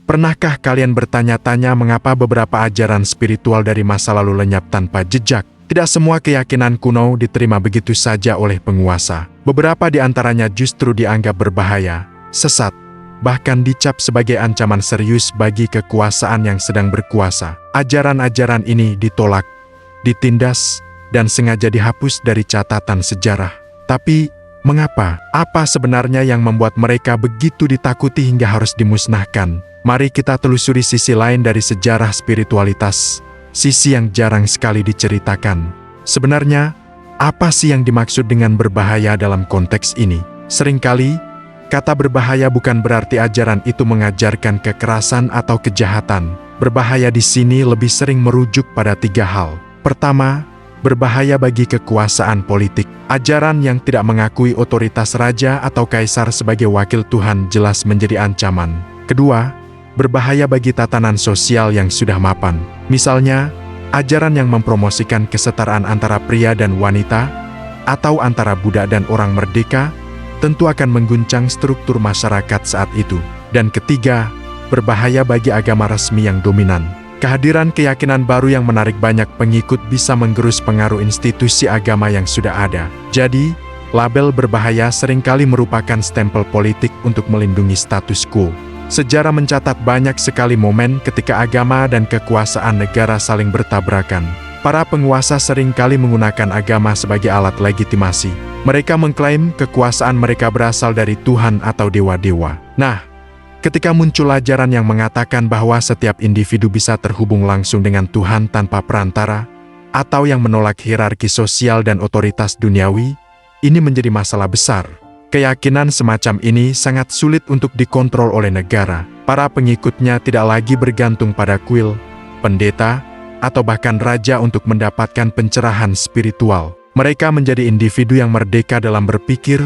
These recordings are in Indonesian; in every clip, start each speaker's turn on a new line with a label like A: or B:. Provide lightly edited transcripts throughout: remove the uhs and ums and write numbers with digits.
A: Pernahkah kalian bertanya-tanya mengapa beberapa ajaran spiritual dari masa lalu lenyap tanpa jejak? Tidak semua keyakinan kuno diterima begitu saja oleh penguasa. Beberapa di antaranya justru dianggap berbahaya, sesat, bahkan dicap sebagai ancaman serius bagi kekuasaan yang sedang berkuasa. Ajaran-ajaran ini ditolak, ditindas, dan sengaja dihapus dari catatan sejarah. Tapi, mengapa? Apa sebenarnya yang membuat mereka begitu ditakuti hingga harus dimusnahkan? Mari kita telusuri sisi lain dari sejarah spiritualitas, sisi yang jarang sekali diceritakan. Sebenarnya, apa sih yang dimaksud dengan berbahaya dalam konteks ini? Seringkali, kata berbahaya bukan berarti ajaran itu mengajarkan kekerasan atau kejahatan. Berbahaya di sini lebih sering merujuk pada 3 hal. Pertama, berbahaya bagi kekuasaan politik. Ajaran yang tidak mengakui otoritas raja atau kaisar sebagai wakil Tuhan jelas menjadi ancaman. Kedua, berbahaya bagi tatanan sosial yang sudah mapan. Misalnya, ajaran yang mempromosikan kesetaraan antara pria dan wanita, atau antara budak dan orang merdeka, tentu akan mengguncang struktur masyarakat saat itu. Dan ketiga, berbahaya bagi agama resmi yang dominan. Kehadiran keyakinan baru yang menarik banyak pengikut bisa menggerus pengaruh institusi agama yang sudah ada. Jadi, label berbahaya seringkali merupakan stempel politik untuk melindungi status quo. Sejarah mencatat banyak sekali momen ketika agama dan kekuasaan negara saling bertabrakan. Para penguasa seringkali menggunakan agama sebagai alat legitimasi. Mereka mengklaim kekuasaan mereka berasal dari Tuhan atau dewa-dewa. Nah, ketika muncul ajaran yang mengatakan bahwa setiap individu bisa terhubung langsung dengan Tuhan tanpa perantara, atau yang menolak hierarki sosial dan otoritas duniawi, ini menjadi masalah besar. Keyakinan semacam ini sangat sulit untuk dikontrol oleh negara. Para pengikutnya tidak lagi bergantung pada kuil, pendeta, atau bahkan raja untuk mendapatkan pencerahan spiritual. Mereka menjadi individu yang merdeka dalam berpikir,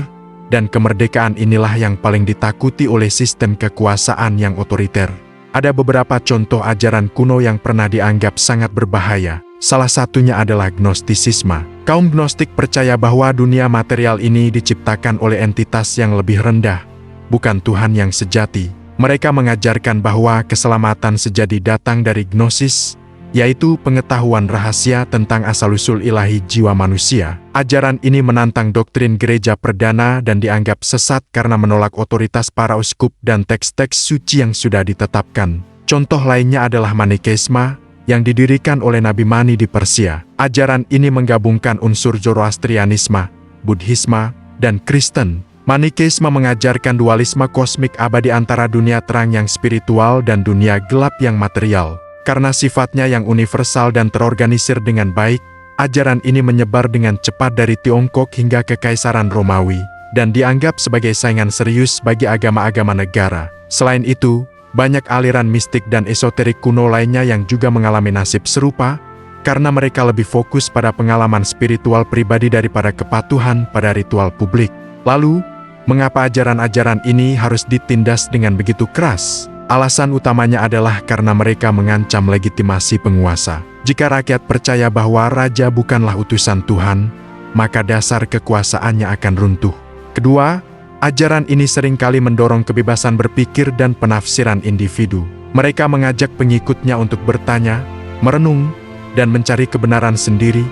A: dan kemerdekaan inilah yang paling ditakuti oleh sistem kekuasaan yang otoriter. Ada beberapa contoh ajaran kuno yang pernah dianggap sangat berbahaya. Salah satunya adalah Gnostisisme. Kaum Gnostik percaya bahwa dunia material ini diciptakan oleh entitas yang lebih rendah, bukan Tuhan yang sejati. Mereka mengajarkan bahwa keselamatan sejati datang dari Gnosis, yaitu pengetahuan rahasia tentang asal-usul ilahi jiwa manusia. Ajaran ini menantang doktrin gereja perdana dan dianggap sesat karena menolak otoritas para uskup dan teks-teks suci yang sudah ditetapkan. Contoh lainnya adalah Manikeisme, yang didirikan oleh Nabi Mani di Persia. Ajaran ini menggabungkan unsur Zoroastrianisme, Buddhisme, dan Kristen. Manikeisme mengajarkan dualisme kosmik abadi antara dunia terang yang spiritual dan dunia gelap yang material. Karena sifatnya yang universal dan terorganisir dengan baik, ajaran ini menyebar dengan cepat dari Tiongkok hingga Kekaisaran Romawi, dan dianggap sebagai saingan serius bagi agama-agama negara. Selain itu, banyak aliran mistik dan esoterik kuno lainnya yang juga mengalami nasib serupa, karena mereka lebih fokus pada pengalaman spiritual pribadi daripada kepatuhan pada ritual publik. Lalu, mengapa ajaran-ajaran ini harus ditindas dengan begitu keras? Alasan utamanya adalah karena mereka mengancam legitimasi penguasa. Jika rakyat percaya bahwa raja bukanlah utusan Tuhan, maka dasar kekuasaannya akan runtuh. Kedua, ajaran ini seringkali mendorong kebebasan berpikir dan penafsiran individu. Mereka mengajak pengikutnya untuk bertanya, merenung, dan mencari kebenaran sendiri,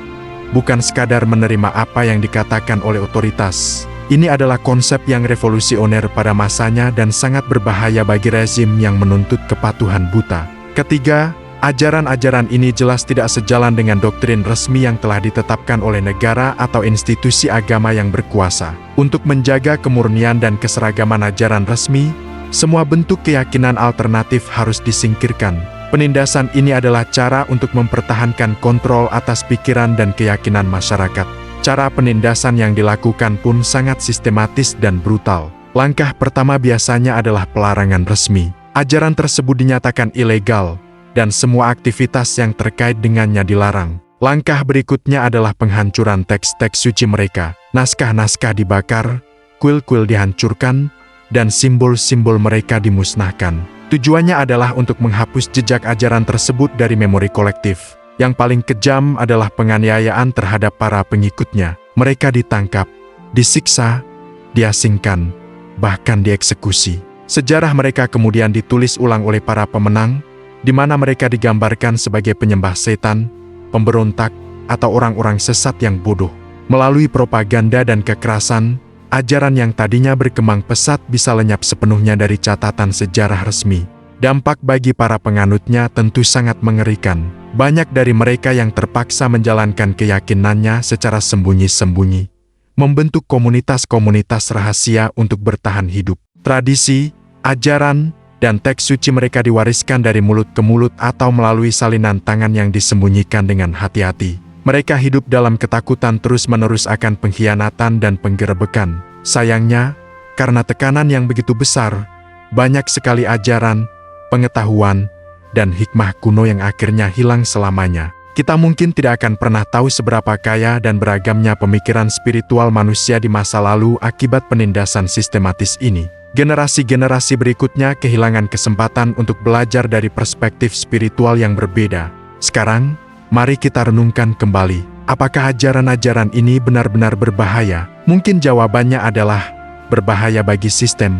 A: bukan sekadar menerima apa yang dikatakan oleh otoritas. Ini adalah konsep yang revolusioner pada masanya dan sangat berbahaya bagi rezim yang menuntut kepatuhan buta. Ketiga, ajaran-ajaran ini jelas tidak sejalan dengan doktrin resmi yang telah ditetapkan oleh negara atau institusi agama yang berkuasa. Untuk menjaga kemurnian dan keseragaman ajaran resmi, semua bentuk keyakinan alternatif harus disingkirkan. Penindasan ini adalah cara untuk mempertahankan kontrol atas pikiran dan keyakinan masyarakat. Cara penindasan yang dilakukan pun sangat sistematis dan brutal. Langkah pertama biasanya adalah pelarangan resmi. Ajaran tersebut dinyatakan ilegal, dan semua aktivitas yang terkait dengannya dilarang. Langkah berikutnya adalah penghancuran teks-teks suci mereka. Naskah-naskah dibakar, kuil-kuil dihancurkan, dan simbol-simbol mereka dimusnahkan. Tujuannya adalah untuk menghapus jejak ajaran tersebut dari memori kolektif. Yang paling kejam adalah penganiayaan terhadap para pengikutnya. Mereka ditangkap, disiksa, diasingkan, bahkan dieksekusi. Sejarah mereka kemudian ditulis ulang oleh para pemenang, di mana mereka digambarkan sebagai penyembah setan, pemberontak, atau orang-orang sesat yang bodoh. Melalui propaganda dan kekerasan, ajaran yang tadinya berkembang pesat bisa lenyap sepenuhnya dari catatan sejarah resmi. Dampak bagi para penganutnya tentu sangat mengerikan. Banyak dari mereka yang terpaksa menjalankan keyakinannya secara sembunyi-sembunyi, membentuk komunitas-komunitas rahasia untuk bertahan hidup. Tradisi, ajaran, dan teks suci mereka diwariskan dari mulut ke mulut atau melalui salinan tangan yang disembunyikan dengan hati-hati. Mereka hidup dalam ketakutan terus-menerus akan pengkhianatan dan penggerebekan. Sayangnya, karena tekanan yang begitu besar, banyak sekali ajaran, pengetahuan, dan hikmah kuno yang akhirnya hilang selamanya. Kita mungkin tidak akan pernah tahu seberapa kaya dan beragamnya pemikiran spiritual manusia di masa lalu akibat penindasan sistematis ini. Generasi-generasi berikutnya kehilangan kesempatan untuk belajar dari perspektif spiritual yang berbeda. Sekarang, mari kita renungkan kembali, apakah ajaran-ajaran ini benar-benar berbahaya? Mungkin jawabannya adalah berbahaya bagi sistem,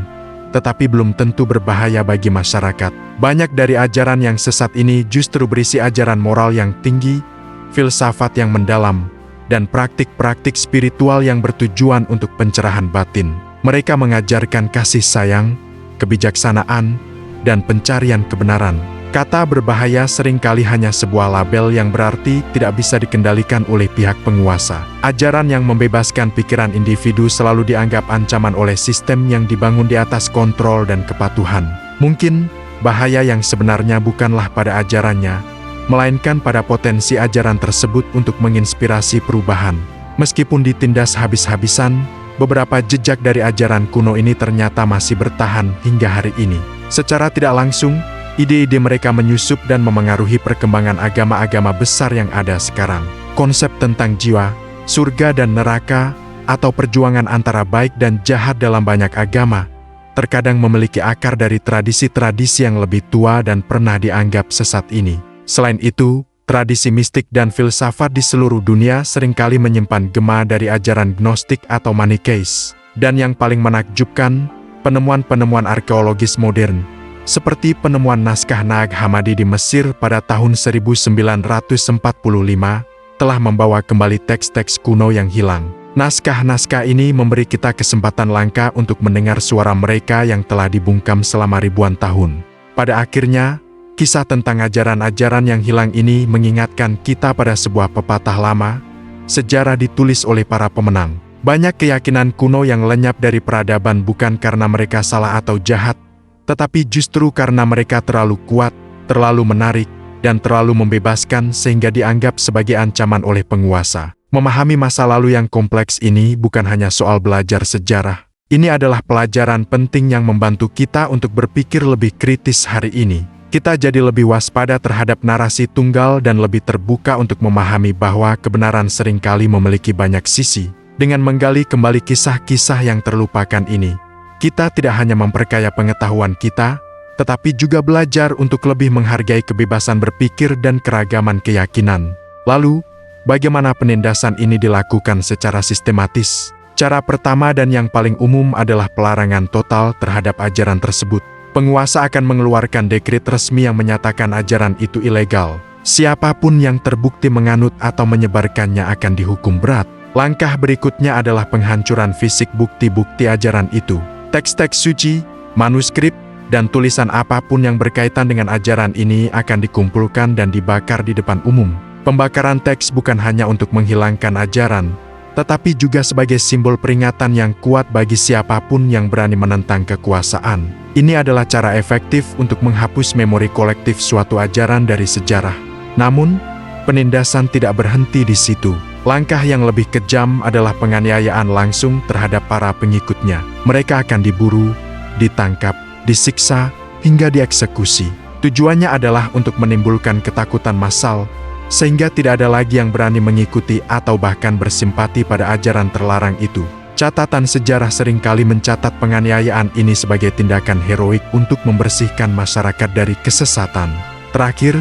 A: tetapi belum tentu berbahaya bagi masyarakat. Banyak dari ajaran yang sesat ini justru berisi ajaran moral yang tinggi, filsafat yang mendalam, dan praktik-praktik spiritual yang bertujuan untuk pencerahan batin. Mereka mengajarkan kasih sayang, kebijaksanaan, dan pencarian kebenaran. Kata berbahaya seringkali hanya sebuah label yang berarti tidak bisa dikendalikan oleh pihak penguasa. Ajaran yang membebaskan pikiran individu selalu dianggap ancaman oleh sistem yang dibangun di atas kontrol dan kepatuhan. Mungkin, bahaya yang sebenarnya bukanlah pada ajarannya, melainkan pada potensi ajaran tersebut untuk menginspirasi perubahan. Meskipun ditindas habis-habisan, beberapa jejak dari ajaran kuno ini ternyata masih bertahan hingga hari ini. Secara tidak langsung, ide-ide mereka menyusup dan memengaruhi perkembangan agama-agama besar yang ada sekarang. Konsep tentang jiwa, surga dan neraka, atau perjuangan antara baik dan jahat dalam banyak agama, terkadang memiliki akar dari tradisi-tradisi yang lebih tua dan pernah dianggap sesat ini. Selain itu, tradisi mistik dan filsafat di seluruh dunia seringkali menyimpan gema dari ajaran Gnostik atau Manikeis. Dan yang paling menakjubkan, penemuan-penemuan arkeologis modern, seperti penemuan naskah Nag Hammadi di Mesir pada tahun 1945, telah membawa kembali teks-teks kuno yang hilang. Naskah-naskah ini memberi kita kesempatan langka untuk mendengar suara mereka yang telah dibungkam selama ribuan tahun. Pada akhirnya, kisah tentang ajaran-ajaran yang hilang ini mengingatkan kita pada sebuah pepatah lama, sejarah ditulis oleh para pemenang. Banyak keyakinan kuno yang lenyap dari peradaban bukan karena mereka salah atau jahat, tetapi justru karena mereka terlalu kuat, terlalu menarik, dan terlalu membebaskan sehingga dianggap sebagai ancaman oleh penguasa. Memahami masa lalu yang kompleks ini bukan hanya soal belajar sejarah. Ini adalah pelajaran penting yang membantu kita untuk berpikir lebih kritis hari ini. Kita jadi lebih waspada terhadap narasi tunggal dan lebih terbuka untuk memahami bahwa kebenaran seringkali memiliki banyak sisi. Dengan menggali kembali kisah-kisah yang terlupakan ini, kita tidak hanya memperkaya pengetahuan kita, tetapi juga belajar untuk lebih menghargai kebebasan berpikir dan keragaman keyakinan. Lalu, bagaimana penindasan ini dilakukan secara sistematis? Cara pertama dan yang paling umum adalah pelarangan total terhadap ajaran tersebut. Penguasa akan mengeluarkan dekret resmi yang menyatakan ajaran itu ilegal. Siapapun yang terbukti menganut atau menyebarkannya akan dihukum berat. Langkah berikutnya adalah penghancuran fisik bukti-bukti ajaran itu. Teks-teks suci, manuskrip, dan tulisan apapun yang berkaitan dengan ajaran ini akan dikumpulkan dan dibakar di depan umum. Pembakaran teks bukan hanya untuk menghilangkan ajaran, tetapi juga sebagai simbol peringatan yang kuat bagi siapapun yang berani menentang kekuasaan. Ini adalah cara efektif untuk menghapus memori kolektif suatu ajaran dari sejarah. Namun, penindasan tidak berhenti di situ. Langkah yang lebih kejam adalah penganiayaan langsung terhadap para pengikutnya. Mereka akan diburu, ditangkap, disiksa, hingga dieksekusi. Tujuannya adalah untuk menimbulkan ketakutan massal, sehingga tidak ada lagi yang berani mengikuti atau bahkan bersimpati pada ajaran terlarang itu. Catatan sejarah seringkali mencatat penganiayaan ini sebagai tindakan heroik untuk membersihkan masyarakat dari kesesatan. Terakhir,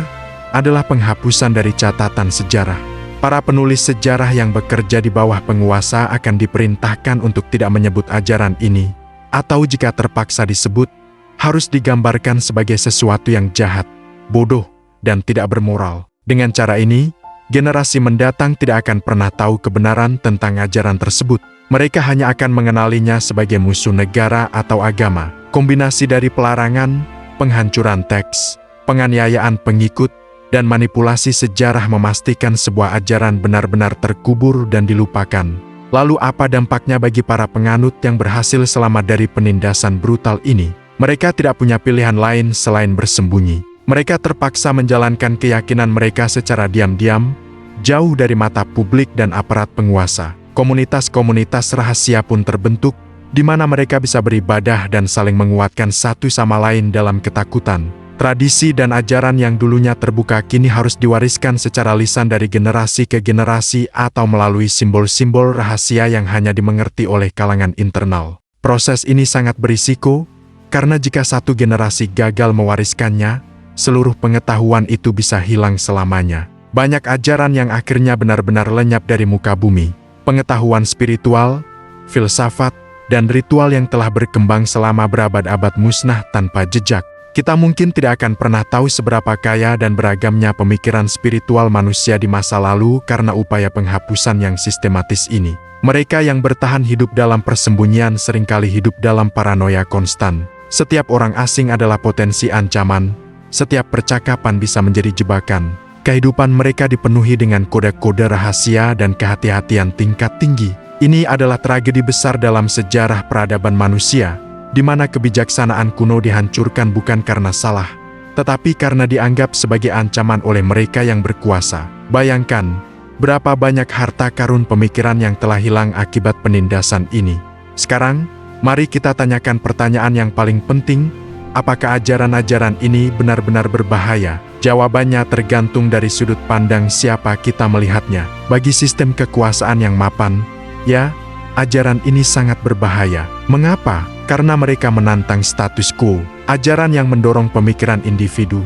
A: adalah penghapusan dari catatan sejarah. Para penulis sejarah yang bekerja di bawah penguasa akan diperintahkan untuk tidak menyebut ajaran ini, atau jika terpaksa disebut, harus digambarkan sebagai sesuatu yang jahat, bodoh, dan tidak bermoral. Dengan cara ini, generasi mendatang tidak akan pernah tahu kebenaran tentang ajaran tersebut. Mereka hanya akan mengenalinya sebagai musuh negara atau agama. Kombinasi dari pelarangan, penghancuran teks, penganiayaan pengikut, dan manipulasi sejarah memastikan sebuah ajaran benar-benar terkubur dan dilupakan. Lalu apa dampaknya bagi para penganut yang berhasil selamat dari penindasan brutal ini? Mereka tidak punya pilihan lain selain bersembunyi. Mereka terpaksa menjalankan keyakinan mereka secara diam-diam, jauh dari mata publik dan aparat penguasa. Komunitas-komunitas rahasia pun terbentuk, di mana mereka bisa beribadah dan saling menguatkan satu sama lain dalam ketakutan. Tradisi dan ajaran yang dulunya terbuka kini harus diwariskan secara lisan dari generasi ke generasi atau melalui simbol-simbol rahasia yang hanya dimengerti oleh kalangan internal. Proses ini sangat berisiko, karena jika satu generasi gagal mewariskannya, seluruh pengetahuan itu bisa hilang selamanya. Banyak ajaran yang akhirnya benar-benar lenyap dari muka bumi. Pengetahuan spiritual, filsafat, dan ritual yang telah berkembang selama berabad-abad musnah tanpa jejak. Kita mungkin tidak akan pernah tahu seberapa kaya dan beragamnya pemikiran spiritual manusia di masa lalu karena upaya penghapusan yang sistematis ini. Mereka yang bertahan hidup dalam persembunyian seringkali hidup dalam paranoia konstan. Setiap orang asing adalah potensi ancaman, setiap percakapan bisa menjadi jebakan. Kehidupan mereka dipenuhi dengan kode-kode rahasia dan kehati-hatian tingkat tinggi. Ini adalah tragedi besar dalam sejarah peradaban manusia, di mana kebijaksanaan kuno dihancurkan bukan karena salah, tetapi karena dianggap sebagai ancaman oleh mereka yang berkuasa. Bayangkan, berapa banyak harta karun pemikiran yang telah hilang akibat penindasan ini. Sekarang, mari kita tanyakan pertanyaan yang paling penting, apakah ajaran-ajaran ini benar-benar berbahaya? Jawabannya tergantung dari sudut pandang siapa kita melihatnya. Bagi sistem kekuasaan yang mapan, ya, ajaran ini sangat berbahaya. Mengapa? Karena mereka menantang status quo, ajaran yang mendorong pemikiran individu,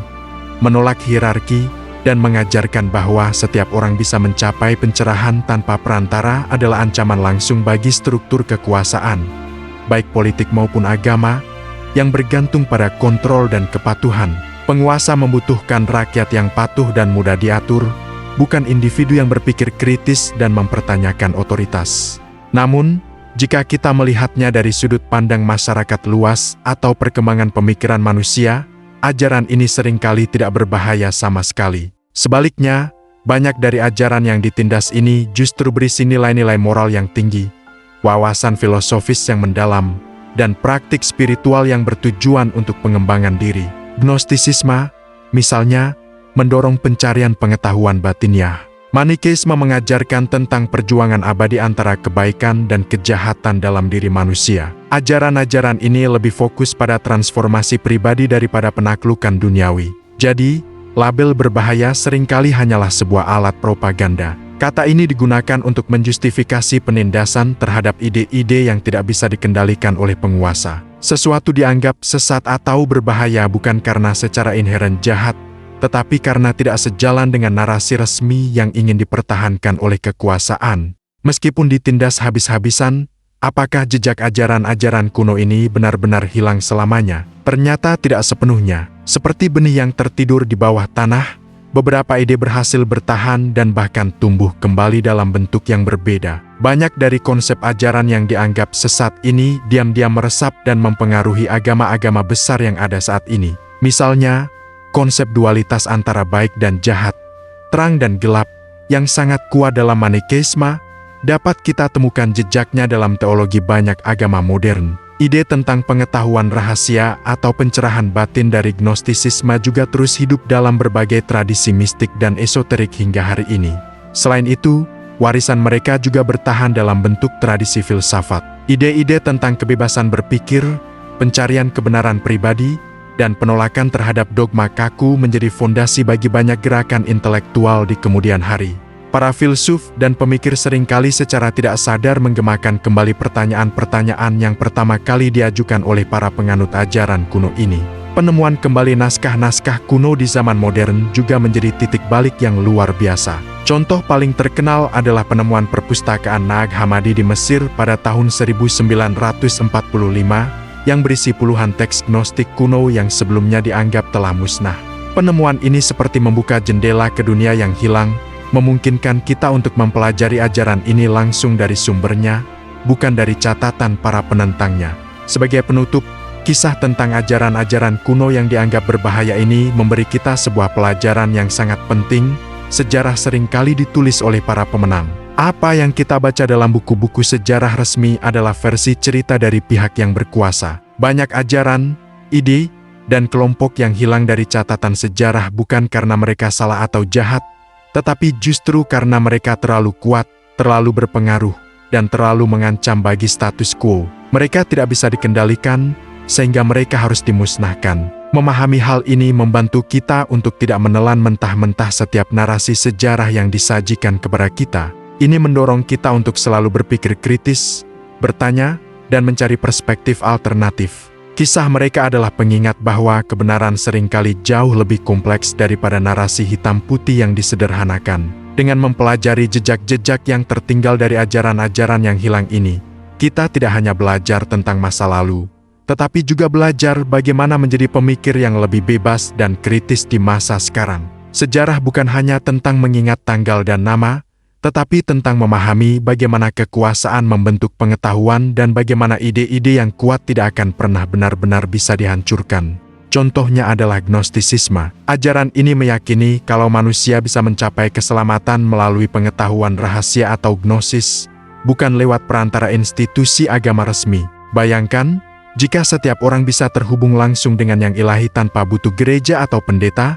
A: menolak hierarki, dan mengajarkan bahwa setiap orang bisa mencapai pencerahan tanpa perantara adalah ancaman langsung bagi struktur kekuasaan, baik politik maupun agama, yang bergantung pada kontrol dan kepatuhan. Penguasa membutuhkan rakyat yang patuh dan mudah diatur, bukan individu yang berpikir kritis dan mempertanyakan otoritas. Namun, jika kita melihatnya dari sudut pandang masyarakat luas atau perkembangan pemikiran manusia, ajaran ini seringkali tidak berbahaya sama sekali. Sebaliknya, banyak dari ajaran yang ditindas ini justru berisi nilai-nilai moral yang tinggi, wawasan filosofis yang mendalam, dan praktik spiritual yang bertujuan untuk pengembangan diri. Gnostisisme, misalnya, mendorong pencarian pengetahuan batiniah. Manikeisme mengajarkan tentang perjuangan abadi antara kebaikan dan kejahatan dalam diri manusia. Ajaran-ajaran ini lebih fokus pada transformasi pribadi daripada penaklukan duniawi. Jadi, label berbahaya seringkali hanyalah sebuah alat propaganda. Kata ini digunakan untuk menjustifikasi penindasan terhadap ide-ide yang tidak bisa dikendalikan oleh penguasa. Sesuatu dianggap sesat atau berbahaya bukan karena secara inheren jahat, tetapi karena tidak sejalan dengan narasi resmi yang ingin dipertahankan oleh kekuasaan. Meskipun ditindas habis-habisan, apakah jejak ajaran-ajaran kuno ini benar-benar hilang selamanya? Ternyata tidak sepenuhnya. Seperti benih yang tertidur di bawah tanah, beberapa ide berhasil bertahan dan bahkan tumbuh kembali dalam bentuk yang berbeda. Banyak dari konsep ajaran yang dianggap sesat ini diam-diam meresap dan mempengaruhi agama-agama besar yang ada saat ini. Misalnya, konsep dualitas antara baik dan jahat, terang dan gelap, yang sangat kuat dalam Manikeisme, dapat kita temukan jejaknya dalam teologi banyak agama modern. Ide tentang pengetahuan rahasia atau pencerahan batin dari Gnostisisme juga terus hidup dalam berbagai tradisi mistik dan esoterik hingga hari ini. Selain itu, warisan mereka juga bertahan dalam bentuk tradisi filsafat. Ide-ide tentang kebebasan berpikir, pencarian kebenaran pribadi, dan penolakan terhadap dogma kaku menjadi fondasi bagi banyak gerakan intelektual di kemudian hari. Para filsuf dan pemikir seringkali secara tidak sadar menggemakan kembali pertanyaan-pertanyaan yang pertama kali diajukan oleh para penganut ajaran kuno ini. Penemuan kembali naskah-naskah kuno di zaman modern juga menjadi titik balik yang luar biasa. Contoh paling terkenal adalah penemuan perpustakaan Nag Hammadi di Mesir pada tahun 1945, yang berisi puluhan teks Gnostik kuno yang sebelumnya dianggap telah musnah. Penemuan ini seperti membuka jendela ke dunia yang hilang, memungkinkan kita untuk mempelajari ajaran ini langsung dari sumbernya, bukan dari catatan para penentangnya. Sebagai penutup, kisah tentang ajaran-ajaran kuno yang dianggap berbahaya ini memberi kita sebuah pelajaran yang sangat penting. Sejarah seringkali ditulis oleh para pemenang. Apa yang kita baca dalam buku-buku sejarah resmi adalah versi cerita dari pihak yang berkuasa. Banyak ajaran, ide, dan kelompok yang hilang dari catatan sejarah bukan karena mereka salah atau jahat, tetapi justru karena mereka terlalu kuat, terlalu berpengaruh, dan terlalu mengancam bagi status quo. Mereka tidak bisa dikendalikan, sehingga mereka harus dimusnahkan. Memahami hal ini membantu kita untuk tidak menelan mentah-mentah setiap narasi sejarah yang disajikan kepada kita. Ini mendorong kita untuk selalu berpikir kritis, bertanya, dan mencari perspektif alternatif. Kisah mereka adalah pengingat bahwa kebenaran seringkali jauh lebih kompleks daripada narasi hitam putih yang disederhanakan. Dengan mempelajari jejak-jejak yang tertinggal dari ajaran-ajaran yang hilang ini, kita tidak hanya belajar tentang masa lalu, tetapi juga belajar bagaimana menjadi pemikir yang lebih bebas dan kritis di masa sekarang. Sejarah bukan hanya tentang mengingat tanggal dan nama, tetapi tentang memahami bagaimana kekuasaan membentuk pengetahuan dan bagaimana ide-ide yang kuat tidak akan pernah benar-benar bisa dihancurkan. Contohnya adalah Gnostisisme. Ajaran ini meyakini kalau manusia bisa mencapai keselamatan melalui pengetahuan rahasia atau gnosis, bukan lewat perantara institusi agama resmi. Bayangkan, jika setiap orang bisa terhubung langsung dengan yang ilahi tanpa butuh gereja atau pendeta,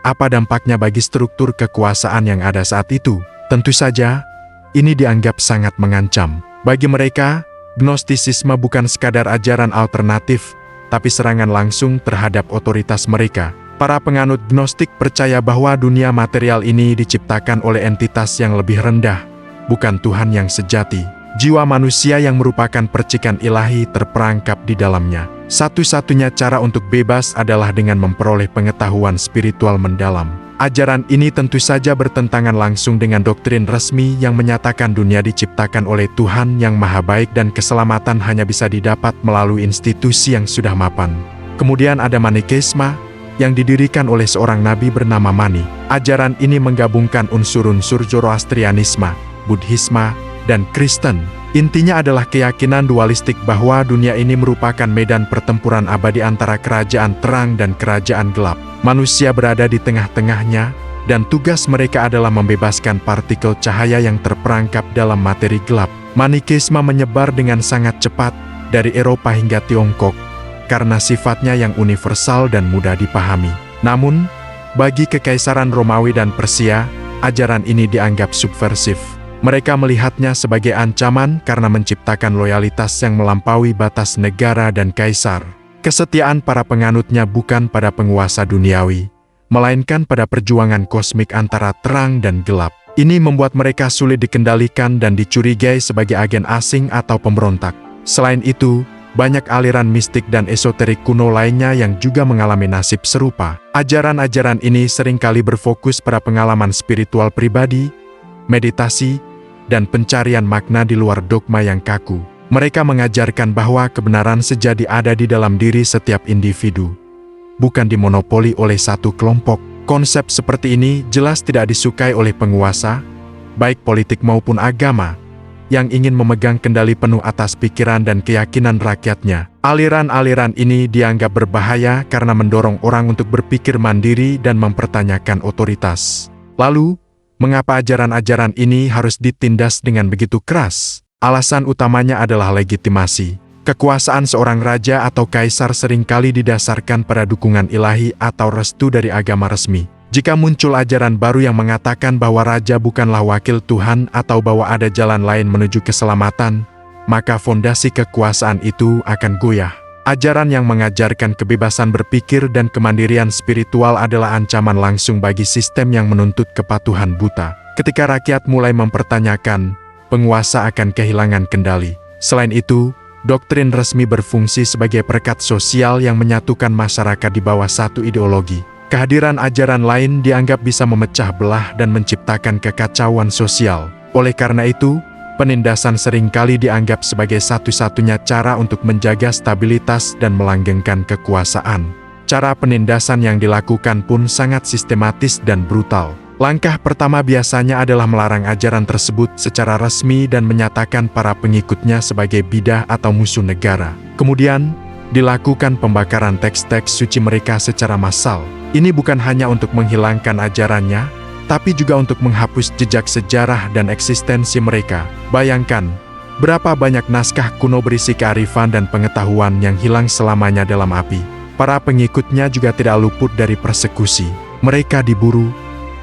A: apa dampaknya bagi struktur kekuasaan yang ada saat itu? Tentu saja, ini dianggap sangat mengancam. Bagi mereka, Gnostisisme bukan sekadar ajaran alternatif, tapi serangan langsung terhadap otoritas mereka. Para penganut Gnostik percaya bahwa dunia material ini diciptakan oleh entitas yang lebih rendah, bukan Tuhan yang sejati. Jiwa manusia yang merupakan percikan ilahi terperangkap di dalamnya. Satu-satunya cara untuk bebas adalah dengan memperoleh pengetahuan spiritual mendalam. Ajaran ini tentu saja bertentangan langsung dengan doktrin resmi yang menyatakan dunia diciptakan oleh Tuhan yang Maha Baik dan keselamatan hanya bisa didapat melalui institusi yang sudah mapan. Kemudian ada Manikeisme, yang didirikan oleh seorang nabi bernama Mani. Ajaran ini menggabungkan unsur-unsur Zoroastrianisme, Buddhisme, dan Kristen. Intinya adalah keyakinan dualistik bahwa dunia ini merupakan medan pertempuran abadi antara kerajaan terang dan kerajaan gelap. Manusia berada di tengah-tengahnya, dan tugas mereka adalah membebaskan partikel cahaya yang terperangkap dalam materi gelap. Manikeisme menyebar dengan sangat cepat dari Eropa hingga Tiongkok, karena sifatnya yang universal dan mudah dipahami. Namun, bagi Kekaisaran Romawi dan Persia, ajaran ini dianggap subversif. Mereka melihatnya sebagai ancaman karena menciptakan loyalitas yang melampaui batas negara dan kaisar. Kesetiaan para penganutnya bukan pada penguasa duniawi, melainkan pada perjuangan kosmik antara terang dan gelap. Ini membuat mereka sulit dikendalikan dan dicurigai sebagai agen asing atau pemberontak. Selain itu, banyak aliran mistik dan esoterik kuno lainnya yang juga mengalami nasib serupa. Ajaran-ajaran ini seringkali berfokus pada pengalaman spiritual pribadi, meditasi, dan pencarian makna di luar dogma yang kaku. Mereka mengajarkan bahwa kebenaran sejati ada di dalam diri setiap individu, bukan dimonopoli oleh satu kelompok. Konsep seperti ini jelas tidak disukai oleh penguasa, baik politik maupun agama, yang ingin memegang kendali penuh atas pikiran dan keyakinan rakyatnya. Aliran-aliran ini dianggap berbahaya karena mendorong orang untuk berpikir mandiri dan mempertanyakan otoritas. Lalu, mengapa ajaran-ajaran ini harus ditindas dengan begitu keras? Alasan utamanya adalah legitimasi. Kekuasaan seorang raja atau kaisar seringkali didasarkan pada dukungan ilahi atau restu dari agama resmi. Jika muncul ajaran baru yang mengatakan bahwa raja bukanlah wakil Tuhan atau bahwa ada jalan lain menuju keselamatan, maka fondasi kekuasaan itu akan goyah. Ajaran yang mengajarkan kebebasan berpikir dan kemandirian spiritual adalah ancaman langsung bagi sistem yang menuntut kepatuhan buta. Ketika rakyat mulai mempertanyakan, penguasa akan kehilangan kendali. Selain itu, doktrin resmi berfungsi sebagai perekat sosial yang menyatukan masyarakat di bawah satu ideologi. Kehadiran ajaran lain dianggap bisa memecah belah dan menciptakan kekacauan sosial. Oleh karena itu, Penindasan seringkali dianggap sebagai satu-satunya cara untuk menjaga stabilitas dan melanggengkan kekuasaan. Cara penindasan yang dilakukan pun sangat sistematis dan brutal. Langkah pertama biasanya adalah melarang ajaran tersebut secara resmi dan menyatakan para pengikutnya sebagai bidah atau musuh negara. Kemudian, dilakukan pembakaran teks-teks suci mereka secara massal. Ini bukan hanya untuk menghilangkan ajarannya, tapi juga untuk menghapus jejak sejarah dan eksistensi mereka. Bayangkan, berapa banyak naskah kuno berisi kearifan dan pengetahuan yang hilang selamanya dalam api. Para pengikutnya juga tidak luput dari persekusi. Mereka diburu,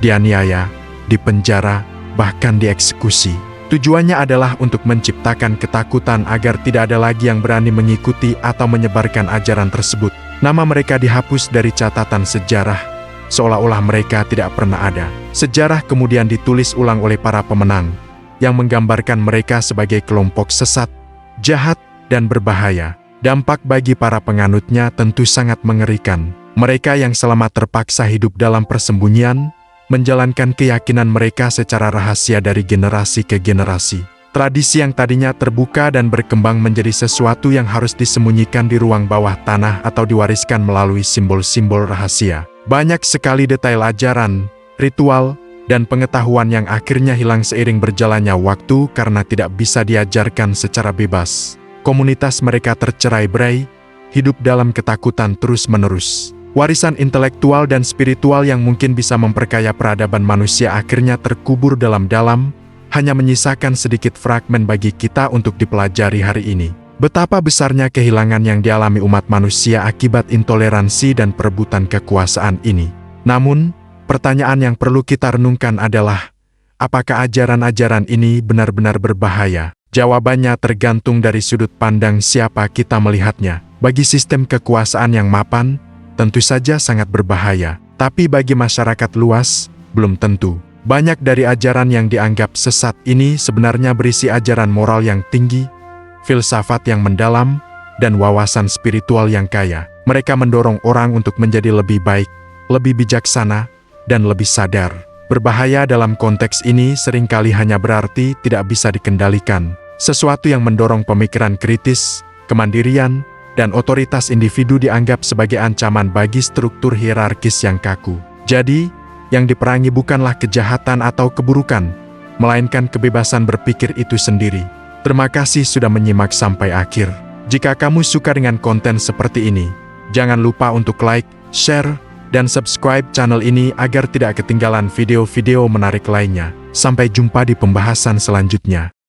A: dianiaya, dipenjara, bahkan dieksekusi. Tujuannya adalah untuk menciptakan ketakutan agar tidak ada lagi yang berani mengikuti atau menyebarkan ajaran tersebut. Nama mereka dihapus dari catatan sejarah, seolah-olah mereka tidak pernah ada. Sejarah kemudian ditulis ulang oleh para pemenang, yang menggambarkan mereka sebagai kelompok sesat, jahat, dan berbahaya. Dampak bagi para penganutnya tentu sangat mengerikan. Mereka yang selama terpaksa hidup dalam persembunyian, menjalankan keyakinan mereka secara rahasia dari generasi ke generasi. Tradisi yang tadinya terbuka dan berkembang menjadi sesuatu yang harus disembunyikan di ruang bawah tanah atau diwariskan melalui simbol-simbol rahasia. Banyak sekali detail ajaran, ritual, dan pengetahuan yang akhirnya hilang seiring berjalannya waktu karena tidak bisa diajarkan secara bebas. Komunitas mereka tercerai-berai, hidup dalam ketakutan terus-menerus. Warisan intelektual dan spiritual yang mungkin bisa memperkaya peradaban manusia akhirnya terkubur dalam-dalam, hanya menyisakan sedikit fragmen bagi kita untuk dipelajari hari ini. Betapa besarnya kehilangan yang dialami umat manusia akibat intoleransi dan perebutan kekuasaan ini. Namun, pertanyaan yang perlu kita renungkan adalah, apakah ajaran-ajaran ini benar-benar berbahaya? Jawabannya tergantung dari sudut pandang siapa kita melihatnya. Bagi sistem kekuasaan yang mapan, tentu saja sangat berbahaya. Tapi bagi masyarakat luas, belum tentu. Banyak dari ajaran yang dianggap sesat ini sebenarnya berisi ajaran moral yang tinggi, filsafat yang mendalam, dan wawasan spiritual yang kaya. Mereka mendorong orang untuk menjadi lebih baik, lebih bijaksana, dan lebih sadar. Berbahaya dalam konteks ini seringkali hanya berarti tidak bisa dikendalikan. Sesuatu yang mendorong pemikiran kritis, kemandirian, dan otoritas individu dianggap sebagai ancaman bagi struktur hierarkis yang kaku. Jadi, yang diperangi bukanlah kejahatan atau keburukan, melainkan kebebasan berpikir itu sendiri. Terima kasih sudah menyimak sampai akhir. Jika kamu suka dengan konten seperti ini, jangan lupa untuk like, share, dan subscribe channel ini agar tidak ketinggalan video-video menarik lainnya. Sampai jumpa di pembahasan selanjutnya.